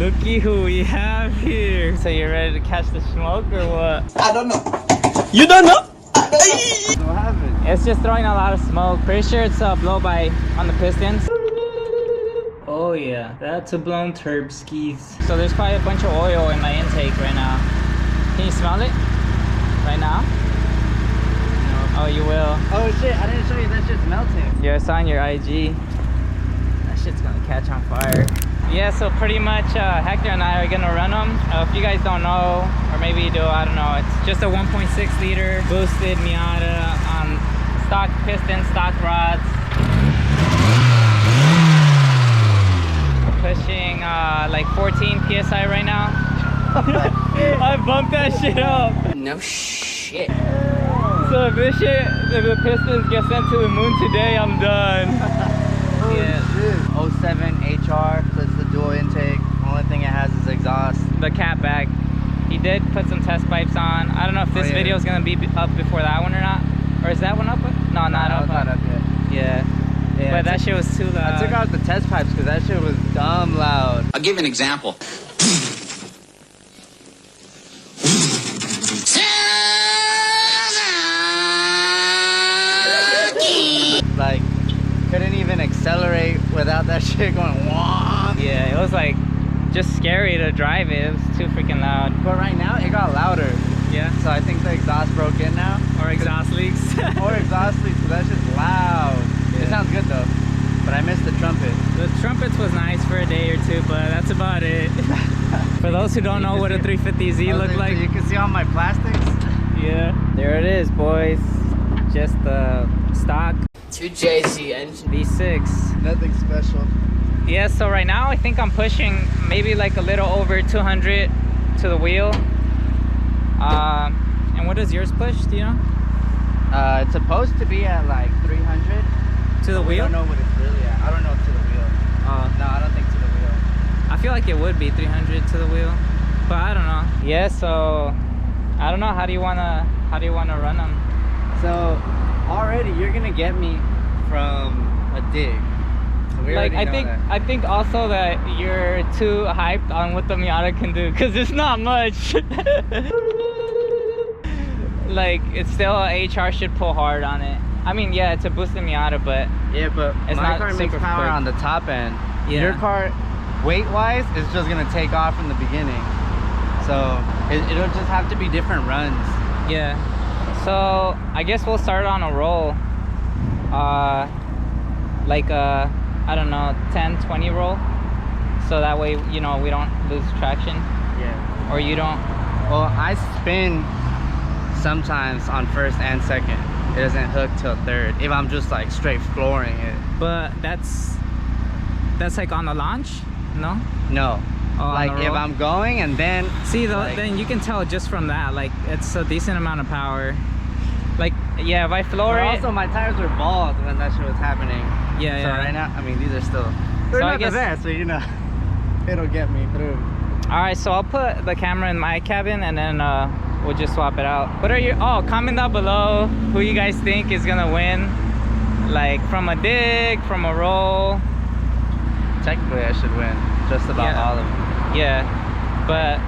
Looky who we have here. So you're ready to catch the smoke or what? I don't know. You don't know? What happened? It's just throwing a lot of smoke. Pretty sure it's a blow by on the pistons. Oh yeah, that's a blown turb skis. So there's probably a bunch of oil in my intake right now. Can you smell it? Right now? No. Oh, you will. Oh shit, I didn't show you that shit's melting. Yeah, it's on your IG. That shit's gonna catch on fire. Yeah, so pretty much Hector and I are gonna run them. If you guys don't know, or maybe you do, I don't know. It's just a 1.6 liter boosted Miata on stock pistons, stock rods. Pushing like 14 PSI right now. I bumped that shit up. No shit. So if this shit, if the pistons get sent to the moon today, I'm done. Yeah. 07 HR, so it's the dual intake. Only thing it has is exhaust. The cat bag. He did put some test pipes on. I don't know if this video is gonna be up before that one or not. Or is that one up? No, not up. Not up yet. Yeah. Yeah, but that shit was too loud. I took out the test pipes because that shit was dumb loud. I'll give you an example. Like, couldn't even accelerate without that shit going wah. Yeah, it was like just scary to drive it. It was too freaking loud. But right now it got louder. Yeah. So I think the exhaust broke in now. Or exhaust leaks. Or exhaust leaks, so that's just loud. Yeah. It sounds good though. But I missed the trumpet. The trumpets was nice for a day or two, but that's about it. For those who don't know what a 350Z looked like. You can see all my plastics. Yeah. There it is, boys. Just the stock 2JZ engine. V6. Nothing special. Yeah, so right now I think I'm pushing maybe like a little over 200 to the wheel. And what does yours push, do you know? It's supposed to be at like 300. To the We wheel? don't know what it's really at. I don't know to the wheel. No, I don't think to the wheel. I feel like it would be 300 to the wheel, but I don't know. Yeah, so I don't know. How do you wanna run them? So already you're gonna get me from a dig. So we Like already know that. I think also that you're too hyped on what the Miata can do, because it's not much. Like it's still HR should pull hard on it. I mean, yeah, it's a boosted Miata, but Yeah, but it's my not car makes super power quick. on the top end. Yeah. Your car, weight-wise, is just gonna take off from the beginning. So it'll just have to be different runs. yeah. So I guess we'll start on a roll. Like I don't know, 10-20 roll. So that way, you know, we don't lose traction. Yeah. Or you don't. Well, I spin sometimes on first and second. It doesn't hook till third if I'm just like straight flooring it. But that's like on the launch, no? No. Oh, on Like the if roll? I'm going and then See, though, like, then you can tell just from that, like it's a decent amount of power. Like, yeah, if I floor but it, also my tires were bald when that shit was happening. yeah, So yeah. right now, I mean, these are still, they're So I not guess- the best, so you know, it'll get me through. All right, so I'll put the camera in my cabin and then we'll just swap it out. What are your? Oh, comment down below who you guys think is gonna win, like from a dig, from a roll. Technically, I should win just about Yeah. all of them. Yeah, but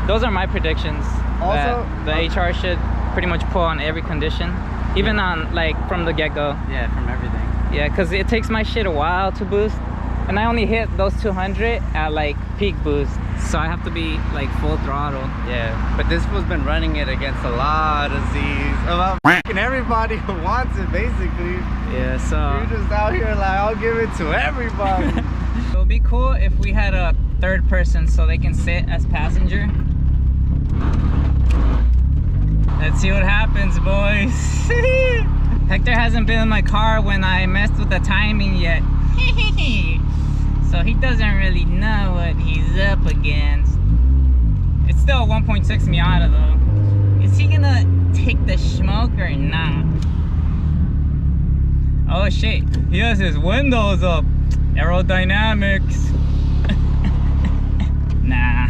those are my predictions. Also, that the HR should pretty much pull on every condition, even on like from the get-go. Yeah, from everything. Yeah, because it takes my shit a while to boost, and I only hit those 200 at like peak boost, so I have to be like full throttle. Yeah, but this fool's been running it against a lot of Z's. About f***ing everybody who wants it, basically. Yeah, so You're just out here like, I'll give it to everybody. it would be cool if we had a third person so they can sit as passenger. Let's see what happens, boys. Hector hasn't been in my car when I messed with the timing yet. So he doesn't really know what he's up against. It's still a 1.6 Miata though. Is he gonna take the smoke or not? Oh shit, he has his windows up. Aerodynamics. Nah.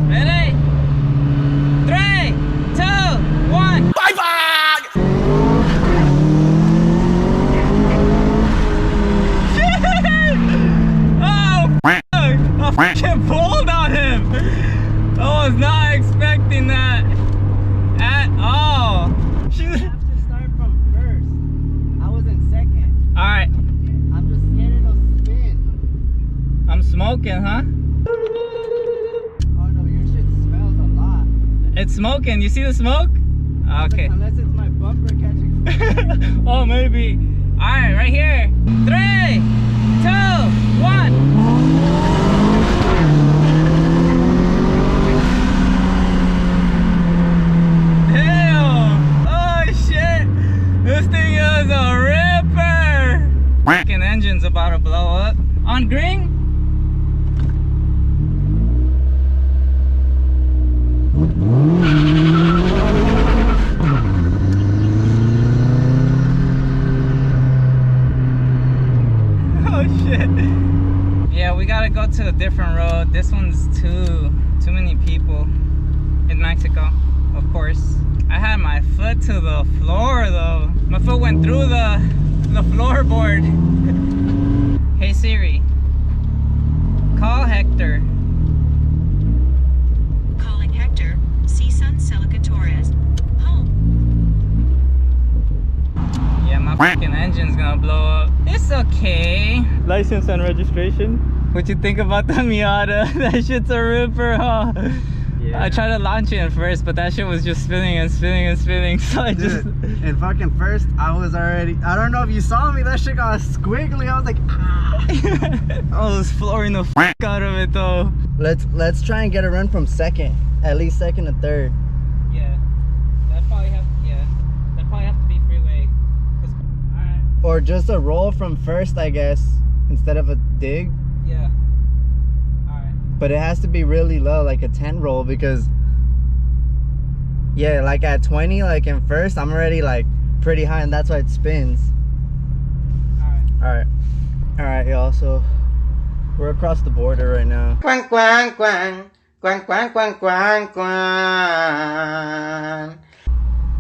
Ready? 3, 2, 1. Bye bye! Oh, fuck. I fucking pulled was not expecting that at all. Shoot. I have to start from first. I was in second. All right. I'm just scared it'll spin. I'm smoking, huh? Oh no, your shit smells a lot. It's smoking. You see the smoke? Okay. Unless it's my bumper catching fire. Oh, maybe. All right, right here. 3, 2, 1. Damn! Oh shit! This thing is a ripper! Fucking engine's about to blow up. On green? Oh shit. Yeah, we gotta go to a different road. This one's too many people in Mexico, of course. I had my foot to the floor though. My foot went through the floorboard. Hey Siri, call Hector. Calling Hector, Cisan Celica Torres. Home. Yeah, my fucking engine's gonna blow up. It's okay. License and registration. What you think about the Miata? That shit's a ripper, huh? Yeah. I tried to launch it at first, but that shit was just spinning and spinning and spinning. So I just. And fucking first, I was already. I don't know if you saw me. That shit got squiggly. I was like, ah. I was flooring the fuck out of it though. Let's try and get a run from second, at least second and third. Yeah, that probably have. Yeah, that probably have to be freeway. All right. Or just a roll from first, I guess, instead of a dig. Yeah. Alright. But it has to be really low, like a 10 roll, because yeah, like at 20, like in first, I'm already like pretty high, and that's why it spins. Alright, y'all, so we're across the border right now. Quang quang quang quang quang quang quang quang.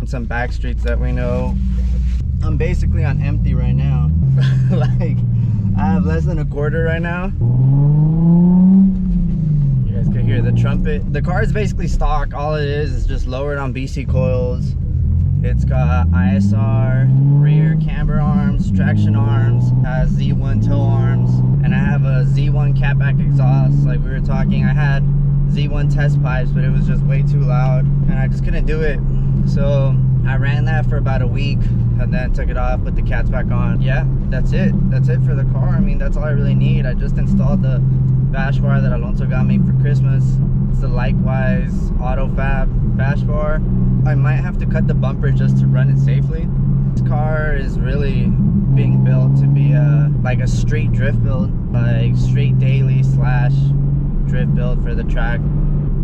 Some back streets that we know. I'm basically on empty right now. Like, I have less than a quarter right now. You guys can hear the trumpet. The car is basically stock. All it is just lowered on BC coils. It's got ISR, rear camber arms, traction arms, has Z1 tow arms, and I have a Z1 catback exhaust. Like we were talking, I had Z1 test pipes, but it was just way too loud, and I just couldn't do it. So I ran that for about a week, and then took it off, put the cats back on. Yeah, that's it. That's it for the car. I mean, that's all I really need. I just installed the bash bar that Alonso got me for Christmas. It's the Likewise Auto Fab bash bar. I might have to cut the bumper just to run it safely. This car is really being built to be like a street drift build, like straight daily slash drift build for the track.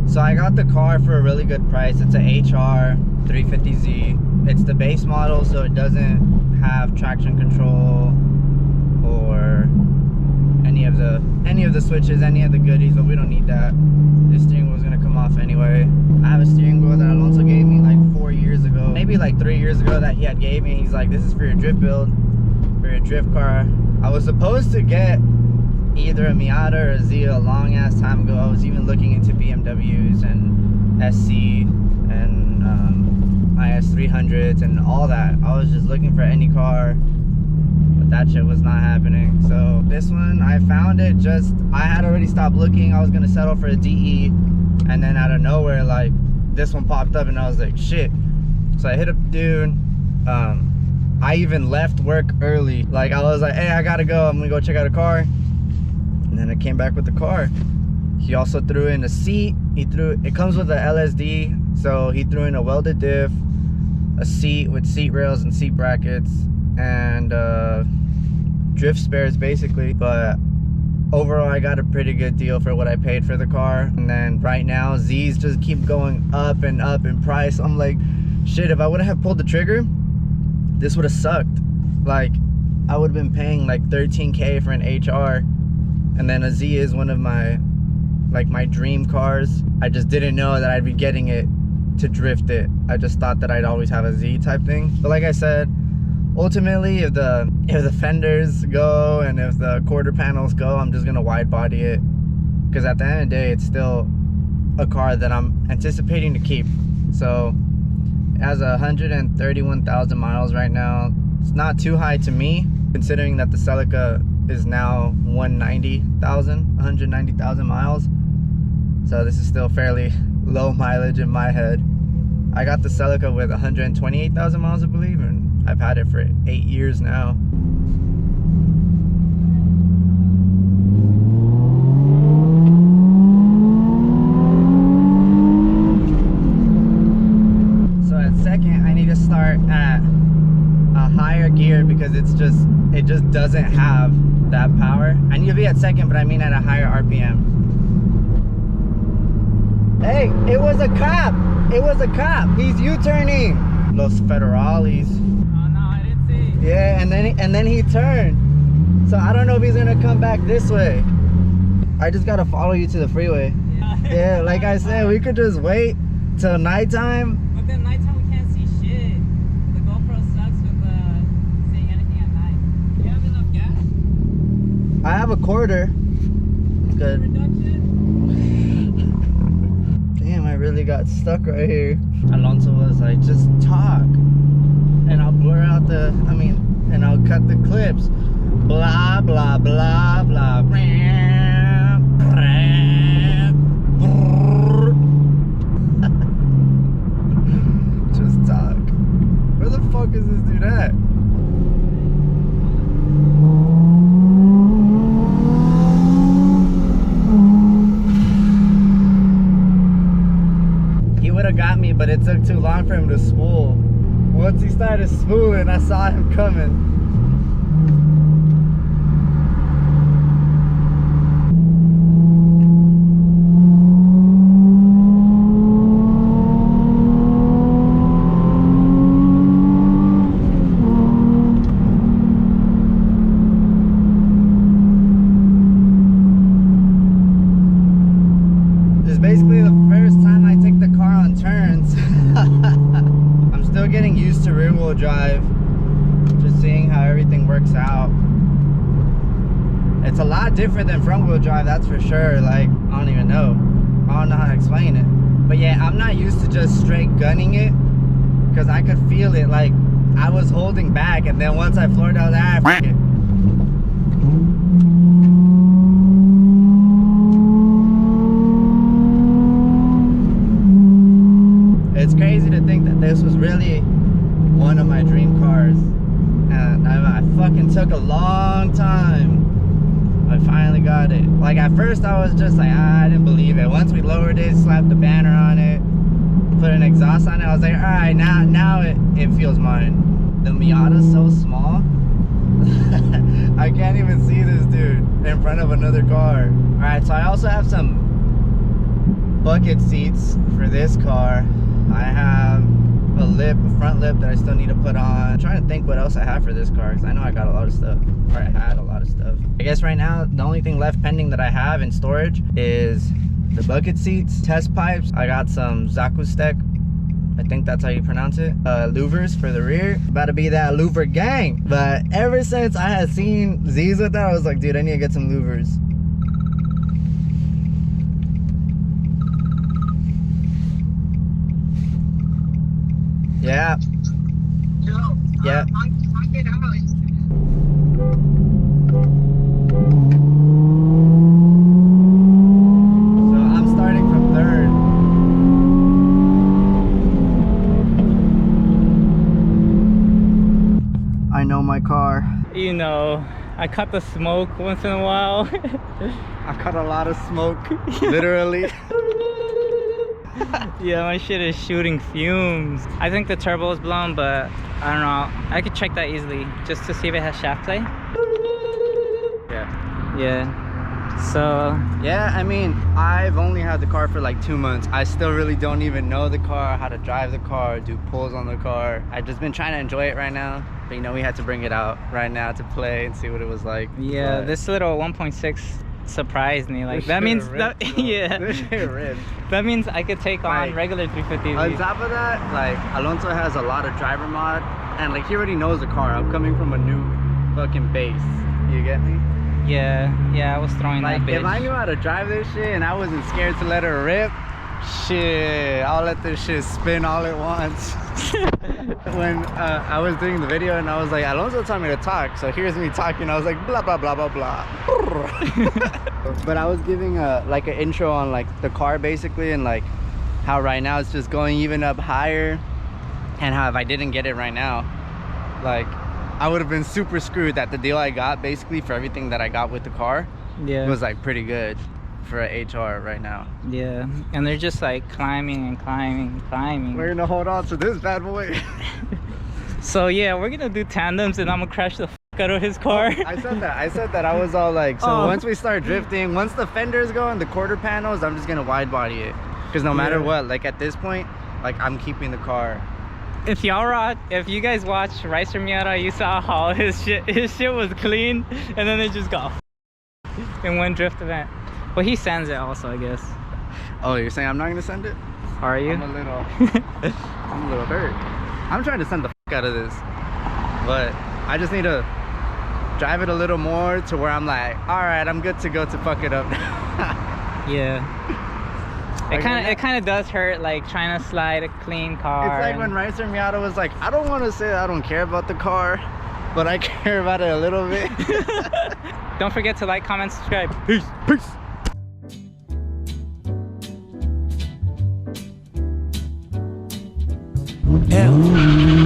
So I got the car for a really good price. It's a HR 350Z. It's the base model, so it doesn't have traction control or any of the switches, any of the goodies, but we don't need that. The steering wheel's gonna come off anyway. I have a steering wheel that Alonso gave me like 4 years ago, maybe like 3 years ago, that he had gave me. He's like, this is for your drift build, for your drift car. I was supposed to get either a Miata or a Z a long ass time ago. I was even looking into BMWs and SC and IS 300s and all that. I was just looking for any car, but that shit was not happening. So this one, I found it, just I had already stopped looking. I was gonna settle for a DE, and then out of nowhere, like, this one popped up, and I was like, shit. So I hit up the dude. I even left work early. Like, I was like, hey, I gotta go, I'm gonna go check out a car. And then I came back with the car. He also threw in a seat. It comes with a LSD, so he threw in a welded diff, a seat with seat rails and seat brackets, and drift spares basically. But overall, I got a pretty good deal for what I paid for the car. And then right now, Z's just keep going up and up in price. I'm like, shit, if I would have pulled the trigger, this would have sucked. Like, I would have been paying like 13K for an HR. And then a Z is one of my, like, my dream cars. I just didn't know that I'd be getting it to drift it. I just thought that I'd always have a Z type thing. But like I said, ultimately, if the fenders go and if the quarter panels go, I'm just gonna wide body it. Because at the end of the day, it's still a car that I'm anticipating to keep. So it has 131,000 miles right now. It's not too high to me, considering that the Celica is now 190,000 miles. So this is still fairly low mileage in my head. I got the Celica with 128,000 miles, I believe, and I've had it for 8 years now. So at second, I need to start at a higher gear because it just doesn't have that power. I need to be at second, but I mean at a higher RPM. Hey, it was a cop. It was a cop. He's U-turning. Los Federales. Oh no, I didn't see. Yeah, and then he turned. So I don't know if he's gonna come back this way. I just gotta follow you to the freeway. Yeah, like I said, we could just wait till nighttime. But then nighttime we can't see shit. The GoPro sucks with seeing anything at night. Do you have enough gas? I have a quarter. It's good. Reduction? Damn, I really got stuck right here. Alonso was like, just talk. And I'll blur out and I'll cut the clips. Blah, blah, blah, blah. Just talk. Where the fuck is this dude at? He would have got me, but it took too long for him to spool. Once he started spooling, I saw him coming. This is basically the first time I take the car on turns. I'm still getting used to rear wheel drive, just seeing how everything works out. It's a lot different than front wheel drive, that's for sure. Like, I don't even know. I don't know how to explain it. But yeah, I'm not used to just straight gunning it, because I could feel it. Like, I was holding back, and then once I floored, I was like, ah, f it. It's crazy to think that this was really one of my dream cars, and I fucking took a long time. I finally got it. Like, at first I was just like, I didn't believe it. Once we lowered it, slapped the banner on it, put an exhaust on it, I was like, all right, now it feels mine. The Miata's so small. I can't even see this dude in front of another car. All right, so I also have some bucket seats for this car. I have a front lip that I still need to put on. I'm trying to think what else I have for this car, because I know I got a lot of stuff, or I had a lot of stuff. I guess right now the only thing left pending that I have in storage is the bucket seats, test pipes. I got some Zakustek, I think that's how you pronounce it, louvers for the rear. About to be that louver gang. But ever since I had seen Z's with that, I was like, dude, I need to get some louvers. Yeah. Yeah. So I'm starting from third. I know my car. You know, I cut the smoke once in a while. I cut a lot of smoke, literally. Yeah, my shit is shooting fumes. I think the turbo is blown, but I don't know. I could check that easily just to see if it has shaft play. Yeah. Yeah. So yeah, I mean, I've only had the car for like 2 months. I still really don't even know the car, how to drive the car, do pulls on the car. I've just been trying to enjoy it right now. But you know, we had to bring it out right now to play and see what it was like. yeah, But this little 1.6 surprised me. Like, this that shit means ripped, that bro. yeah. This shit ripped. That means I could take on Like, regular 350s. On top of that, like, Alonso has a lot of driver mod, and like, he already knows the car. I'm coming from a new fucking base. You get me? Yeah, I was throwing Like, that bitch. if I knew how to drive this shit and I wasn't scared to let her rip, Shit, I'll let this shit spin all at once. When I was doing the video and I was like, Alonso told me to talk, so here's me talking. I was like, blah blah blah blah blah. But I was giving like an intro on like the car basically, and like how right now it's just going even up higher, and how if I didn't get it right now, like I would have been super screwed. That the deal I got basically for everything that I got with the car was like pretty good for an HR right now. Yeah, and they're just like climbing and climbing and climbing. We're gonna hold on to this bad boy. So yeah, we're gonna do tandems and I'm gonna crash the out of his car. I said that. I was all like, so once we start drifting, once the fenders go and the quarter panels, I'm just gonna wide body it, because no matter what, like at this point, like I'm keeping the car. If you guys watched Ricer Miata, you saw how his shit was clean, and then it just got in one drift event. Well, he sends it also, I guess. Oh, you're saying I'm not gonna send it? Are you? I'm a little hurt. I'm trying to send the out of this, but I just need to drive it a little more to where I'm like, all right, I'm good to go to fuck it up. Yeah. It kind of does hurt, like trying to slide a clean car. It's like when Ricer Miata was like, I don't want to say I don't care about the car, but I care about it a little bit. Don't forget to like, comment, subscribe. Peace. Yeah.